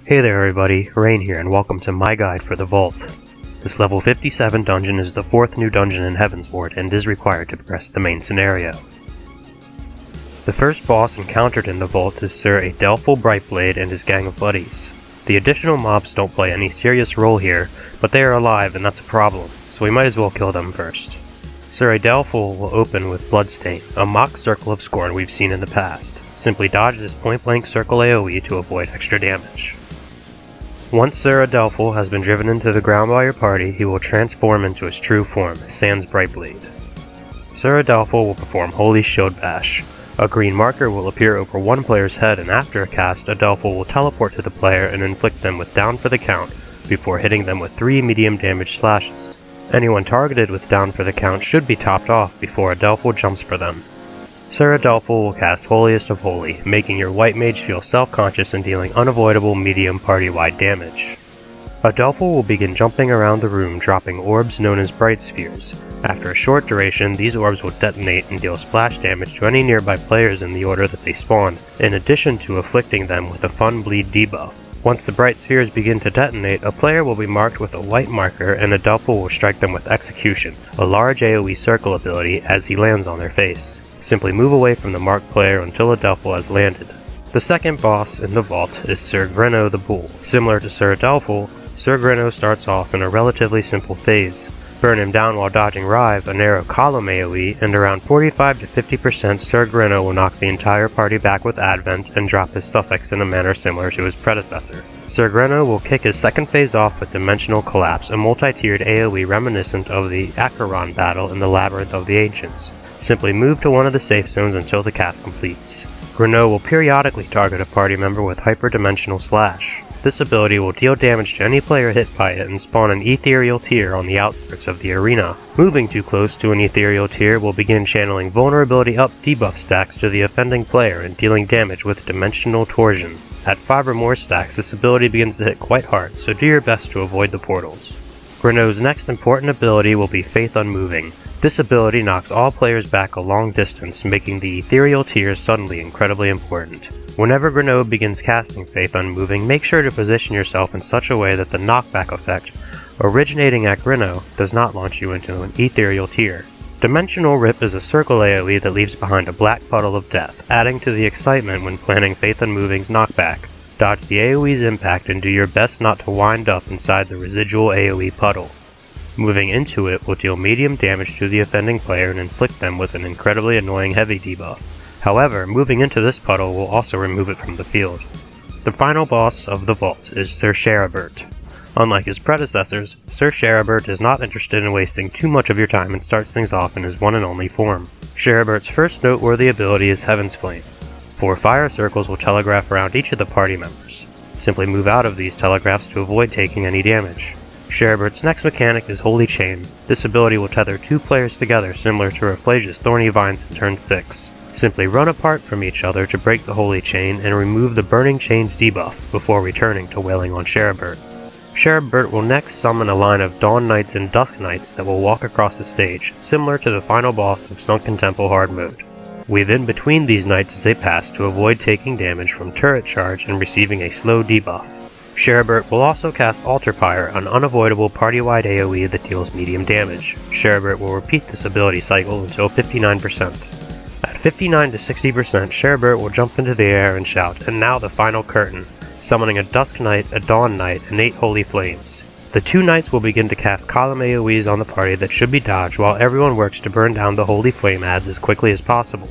Hey there everybody, Rain here and welcome to my guide for the Vault. This level 57 dungeon is the 4th new dungeon in Heavensward and is required to progress the main scenario. The first boss encountered in the Vault is Sir Adelphil Brightblade and his gang of buddies. The additional mobs don't play any serious role here, but they are alive and that's a problem, so we might as well kill them first. Sir Adelphil will open with Bloodstain, a mock circle of scorn we've seen in the past. Simply dodge this point-blank circle AoE to avoid extra damage. Once Sir Adelphil has been driven into the ground by your party, he will transform into his true form, Sans Brightblade. Sir Adelphil will perform Holy Shield Bash. A green marker will appear over one player's head, and after a cast, Adelphil will teleport to the player and inflict them with Down for the Count, before hitting them with 3 medium damage slashes. Anyone targeted with Down for the Count should be topped off before Adelphil jumps for them. Sir Adelphil will cast Holiest of Holy, making your white mage feel self-conscious and dealing unavoidable medium party-wide damage. Adelphil will begin jumping around the room, dropping orbs known as Brightspheres. After a short duration, these orbs will detonate and deal splash damage to any nearby players in the order that they spawn, in addition to afflicting them with a fun bleed debuff. Once the Brightspheres begin to detonate, a player will be marked with a white marker and Adelphil will strike them with Execution, a large AoE circle ability, as he lands on their face. Simply move away from the marked player until Adelphil has landed. The second boss in the Vault is Sir Grenno the Bull. Similar to Sir Adelphil, Sir Grenno starts off in a relatively simple phase. Burn him down while dodging Rive, a narrow column AoE, and around 45 to 50% Sir Grenno will knock the entire party back with Advent and drop his suffix in a manner similar to his predecessor. Sir Grenno will kick his second phase off with Dimensional Collapse, a multi-tiered AoE reminiscent of the Acheron battle in the Labyrinth of the Ancients. Simply move to one of the safe zones until the cast completes. Grenno will periodically target a party member with Hyperdimensional Slash. This ability will deal damage to any player hit by it and spawn an ethereal tier on the outskirts of the arena. Moving too close to an ethereal tier will begin channeling vulnerability up debuff stacks to the offending player and dealing damage with Dimensional Torsion. At 5 or more stacks, this ability begins to hit quite hard, so do your best to avoid the portals. Grenno's next important ability will be Faith Unmoving. This ability knocks all players back a long distance, making the ethereal tier suddenly incredibly important. Whenever Grenno begins casting Faith Unmoving, make sure to position yourself in such a way that the knockback effect, originating at Grenno, does not launch you into an ethereal tier. Dimensional Rip is a circle AoE that leaves behind a black puddle of death, adding to the excitement when planning Faith Unmoving's knockback. Dodge the AoE's impact and do your best not to wind up inside the residual AoE puddle. Moving into it will deal medium damage to the offending player and inflict them with an incredibly annoying heavy debuff. However, moving into this puddle will also remove it from the field. The final boss of the Vault is Sir Sheribert. Unlike his predecessors, Sir Sheribert is not interested in wasting too much of your time and starts things off in his one and only form. Sheribert's first noteworthy ability is Heavensflame. 4 fire circles will telegraph around each of the party members. Simply move out of these telegraphs to avoid taking any damage. Sheribert's next mechanic is Holy Chain. This ability will tether 2 players together similar to Rafflesia's Thorny Vines in turn 6. Simply run apart from each other to break the Holy Chain and remove the Burning Chain's debuff before returning to wailing on Sheribert. Sheribert will next summon a line of Dawn Knights and Dusk Knights that will walk across the stage, similar to the final boss of Sunken Temple Hard Mode. Weave in between these knights as they pass to avoid taking damage from turret charge and receiving a slow debuff. Sheribert will also cast Altar Pyre, an unavoidable party-wide AoE that deals medium damage. Sheribert will repeat this ability cycle until 59%. At 59 to 60%, Sheribert will jump into the air and shout, "And now the final curtain," summoning a Dusk Knight, a Dawn Knight, and 8 Holy Flames. The 2 knights will begin to cast column AoEs on the party that should be dodged while everyone works to burn down the Holy Flame adds as quickly as possible.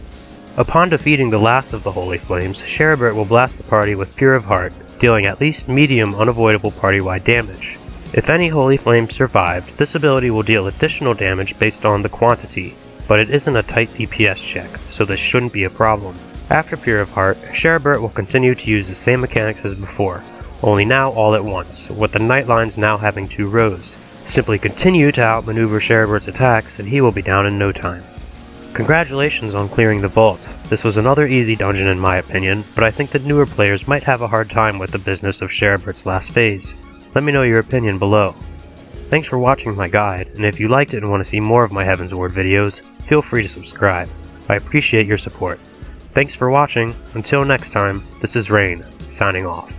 Upon defeating the last of the Holy Flames, Sheribert will blast the party with Pure of Heart, dealing at least medium unavoidable party-wide damage. If any Holy Flames survived, this ability will deal additional damage based on the quantity, but it isn't a tight DPS check, so this shouldn't be a problem. After Pure of Heart, Sheribert will continue to use the same mechanics as before, only now all at once, with the Knight lines now having 2 rows. Simply continue to outmaneuver Sheribert's attacks and he will be down in no time. Congratulations on clearing the Vault. This was another easy dungeon in my opinion, but I think that newer players might have a hard time with the business of Sheribert's last phase. Let me know your opinion below. Thanks for watching my guide, and if you liked it and want to see more of my Heavensward videos, feel free to subscribe. I appreciate your support. Thanks for watching. Until next time, this is Rain, signing off.